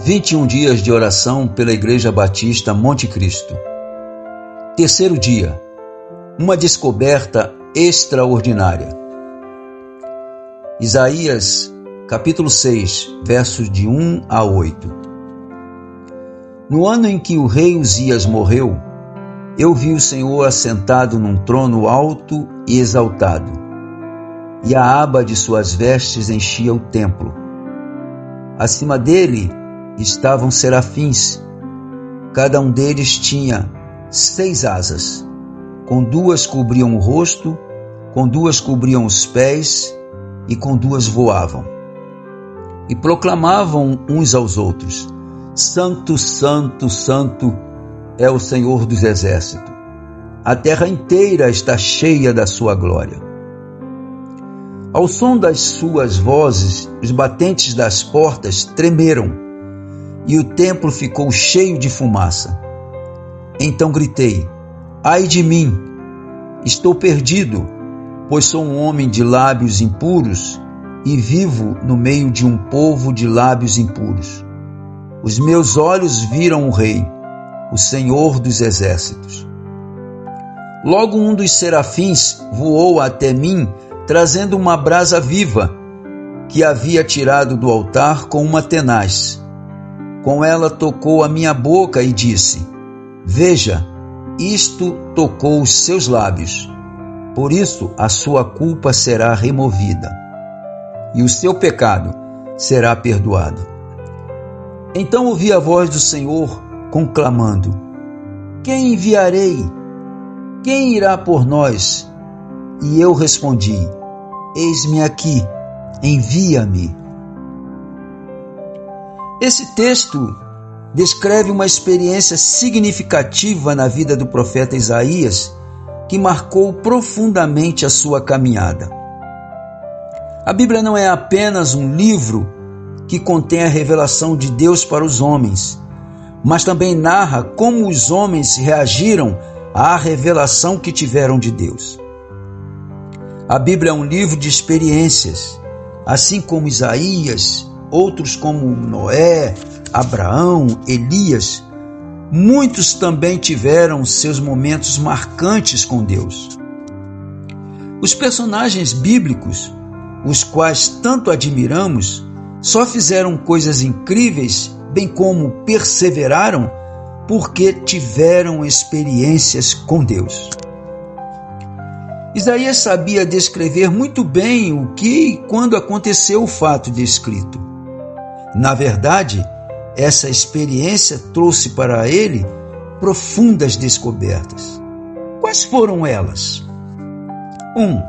21 dias de oração pela Igreja Batista Monte Cristo. Terceiro dia, uma descoberta extraordinária. Isaías, capítulo 6, versos de 1 a 8. No ano em que o rei Uzias morreu, eu vi o Senhor assentado num trono alto e exaltado, e a aba de suas vestes enchia o templo. Acima dele estavam serafins, cada um deles tinha 6 asas, com 2 cobriam o rosto, com 2 cobriam os pés e com 2 voavam. E proclamavam uns aos outros: Santo, Santo, Santo é o Senhor dos Exércitos. A terra inteira está cheia da sua glória. Ao som das suas vozes, os batentes das portas tremeram, e o templo ficou cheio de fumaça. Então gritei: ai de mim, estou perdido, pois sou um homem de lábios impuros e vivo no meio de um povo de lábios impuros. Os meus olhos viram o Rei, o Senhor dos Exércitos. Logo um dos serafins voou até mim, trazendo uma brasa viva, que havia tirado do altar com uma tenaz. Com ela tocou a minha boca e disse: veja, isto tocou os seus lábios, por isso a sua culpa será removida, e o seu pecado será perdoado. Então ouvi a voz do Senhor conclamando: quem enviarei? Quem irá por nós? E eu respondi: eis-me aqui, envia-me. Esse texto descreve uma experiência significativa na vida do profeta Isaías, que marcou profundamente a sua caminhada. A Bíblia não é apenas um livro que contém a revelação de Deus para os homens, mas também narra como os homens reagiram à revelação que tiveram de Deus. A Bíblia é um livro de experiências, assim como Isaías, outros como Noé, Abraão, Elias. Muitos também tiveram seus momentos marcantes com Deus. Os personagens bíblicos, os quais tanto admiramos, só fizeram coisas incríveis, bem como perseveraram, porque tiveram experiências com Deus. Isaías sabia descrever muito bem o que e quando aconteceu o fato descrito. Na verdade, essa experiência trouxe para ele profundas descobertas. Quais foram elas? 1.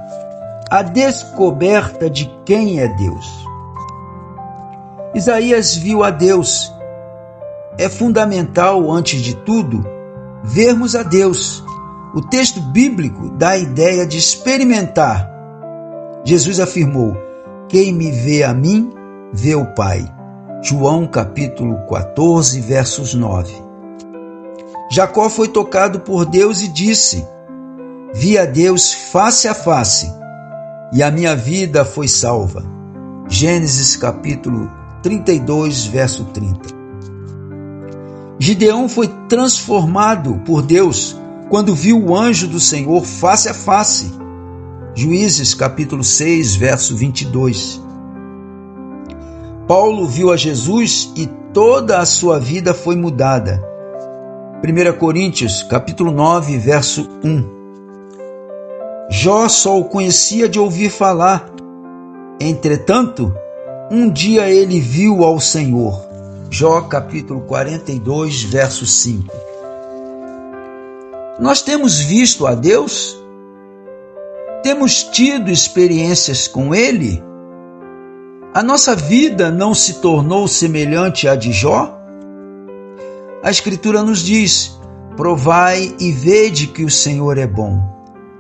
A descoberta de quem é Deus. Isaías viu a Deus. É fundamental, antes de tudo, vermos a Deus. O texto bíblico dá a ideia de experimentar. Jesus afirmou: quem me vê a mim, vê o Pai. João capítulo 14, versos 9. Jacó foi tocado por Deus e disse: vi a Deus face a face, e a minha vida foi salva. Gênesis capítulo 32, verso 30. Gideão foi transformado por Deus quando viu o anjo do Senhor face a face. Juízes capítulo 6, verso 22. Paulo viu a Jesus e toda a sua vida foi mudada. 1 Coríntios capítulo 9, verso 1. Jó só o conhecia de ouvir falar. Entretanto, um dia ele viu ao Senhor. Jó capítulo 42, verso 5. Nós temos visto a Deus? Temos tido experiências com Ele? A nossa vida não se tornou semelhante à de Jó? A Escritura nos diz: provai e vede que o Senhor é bom.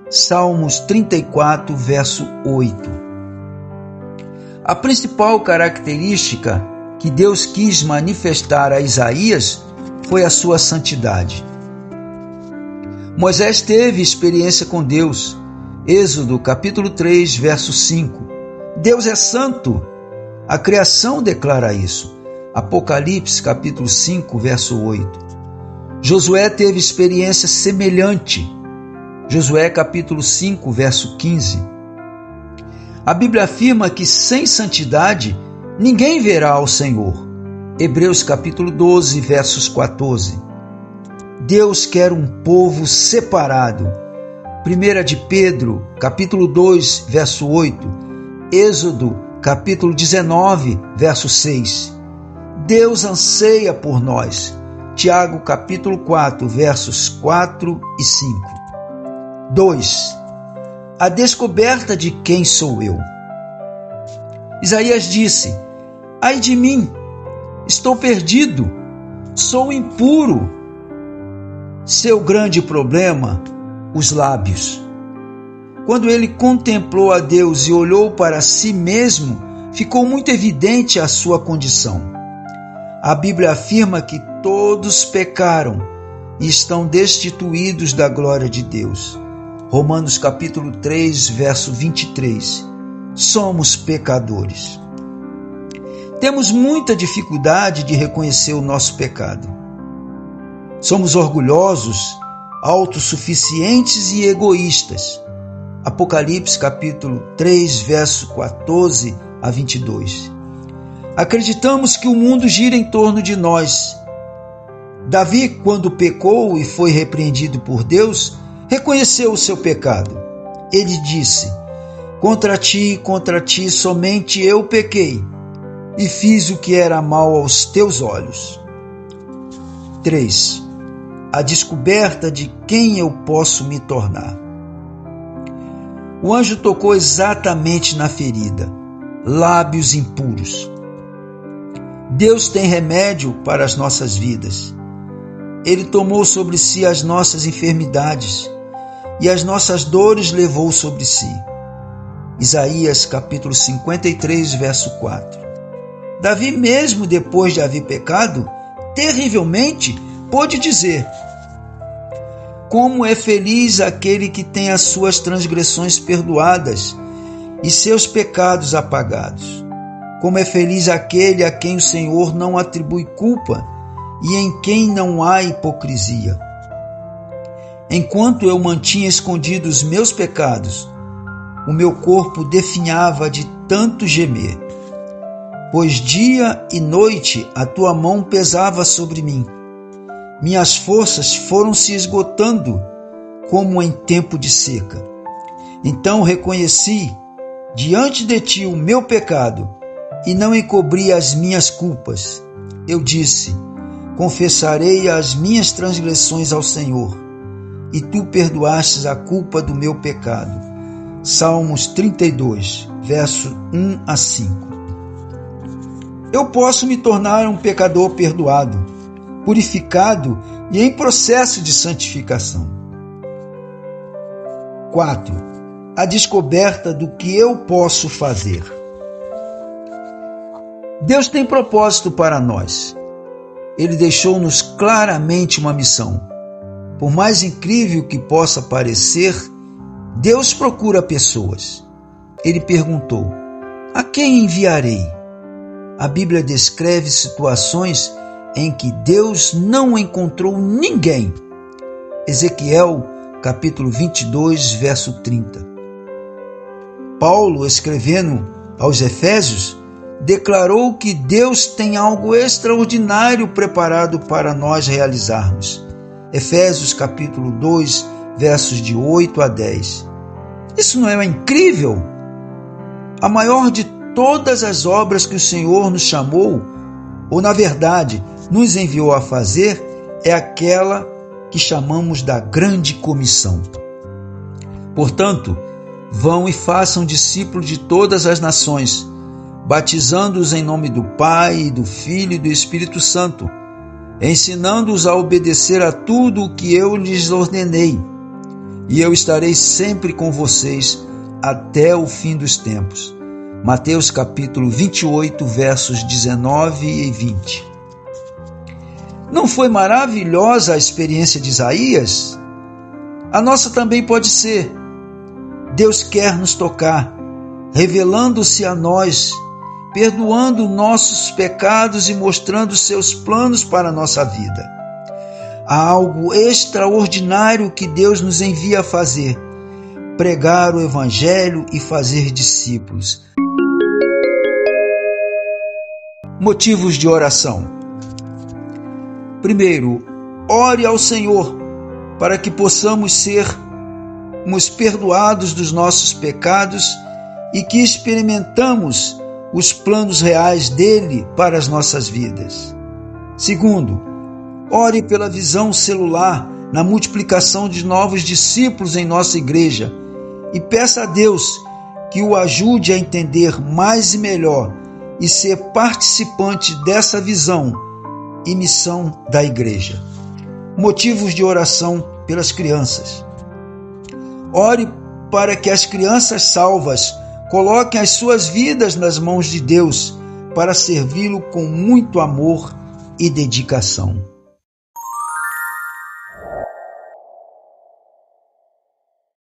Salmos 34, verso 8. A principal característica que Deus quis manifestar a Isaías foi a sua santidade. Moisés teve experiência com Deus. Êxodo capítulo 3, verso 5. Deus é santo. A criação declara isso. Apocalipse capítulo 5, verso 8. Josué teve experiência semelhante. Josué capítulo 5, verso 15. A Bíblia afirma que sem santidade ninguém verá ao Senhor. Hebreus capítulo 12, versos 14. Deus quer um povo separado. 1 de Pedro, capítulo 2, verso 8. Êxodo, capítulo 19, verso 6. Deus anseia por nós. Tiago, capítulo 4, versos 4 e 5. 2. A descoberta de quem sou eu. Isaías disse: ai de mim, estou perdido, sou impuro. Seu grande problema, os lábios. Quando ele contemplou a Deus e olhou para si mesmo, ficou muito evidente a sua condição. A Bíblia afirma que todos pecaram e estão destituídos da glória de Deus. Romanos capítulo 3, verso 23. Somos pecadores. Temos muita dificuldade de reconhecer o nosso pecado. Somos orgulhosos, autossuficientes e egoístas. Apocalipse capítulo 3, verso 14 a 22. Acreditamos que o mundo gira em torno de nós. Davi, quando pecou e foi repreendido por Deus, reconheceu o seu pecado. Ele disse: contra ti, somente eu pequei, e fiz o que era mal aos teus olhos. 3. A descoberta de quem eu posso me tornar. O anjo tocou exatamente na ferida, lábios impuros. Deus tem remédio para as nossas vidas. Ele tomou sobre si as nossas enfermidades e as nossas dores levou sobre si. Isaías capítulo 53, verso 4. Davi, mesmo depois de haver pecado terrivelmente, pôde dizer: como é feliz aquele que tem as suas transgressões perdoadas e seus pecados apagados. Como é feliz aquele a quem o Senhor não atribui culpa e em quem não há hipocrisia. Enquanto eu mantinha escondidos os meus pecados, o meu corpo definhava de tanto gemer. Pois dia e noite a tua mão pesava sobre mim. Minhas forças foram se esgotando como em tempo de seca. Então reconheci diante de ti o meu pecado e não encobri as minhas culpas. Eu disse: confessarei as minhas transgressões ao Senhor, e tu perdoastes a culpa do meu pecado. Salmos 32, verso 1 a 5. Eu posso me tornar um pecador perdoado, purificado e em processo de santificação. 4. A descoberta do que eu posso fazer. Deus tem propósito para nós. Ele deixou-nos claramente uma missão. Por mais incrível que possa parecer, Deus procura pessoas. Ele perguntou: a quem enviarei? A Bíblia descreve situações em que Deus não encontrou ninguém. Ezequiel, capítulo 22, verso 30. Paulo, escrevendo aos Efésios, declarou que Deus tem algo extraordinário preparado para nós realizarmos. Efésios, capítulo 2, versos de 8 a 10. Isso não é incrível? A maior de todas as obras que o Senhor nos chamou, ou na verdade, nos enviou a fazer, é aquela que chamamos da Grande Comissão. Portanto, vão e façam discípulos de todas as nações, batizando-os em nome do Pai, do Filho e do Espírito Santo, ensinando-os a obedecer a tudo o que eu lhes ordenei. E eu estarei sempre com vocês até o fim dos tempos. Mateus capítulo 28, versos 19 e 20. Não foi maravilhosa a experiência de Isaías? A nossa também pode ser. Deus quer nos tocar, revelando-se a nós, perdoando nossos pecados e mostrando seus planos para a nossa vida. Há algo extraordinário que Deus nos envia a fazer: pregar o Evangelho e fazer discípulos. Motivos de oração. Primeiro, ore ao Senhor para que possamos sermos perdoados dos nossos pecados e que experimentamos os planos reais dele para as nossas vidas. Segundo, ore pela visão celular na multiplicação de novos discípulos em nossa igreja e peça a Deus que o ajude a entender mais e melhor e ser participante dessa visão e missão da igreja. Motivos de oração pelas crianças. Ore para que as crianças salvas coloquem as suas vidas nas mãos de Deus para servi-lo com muito amor e dedicação.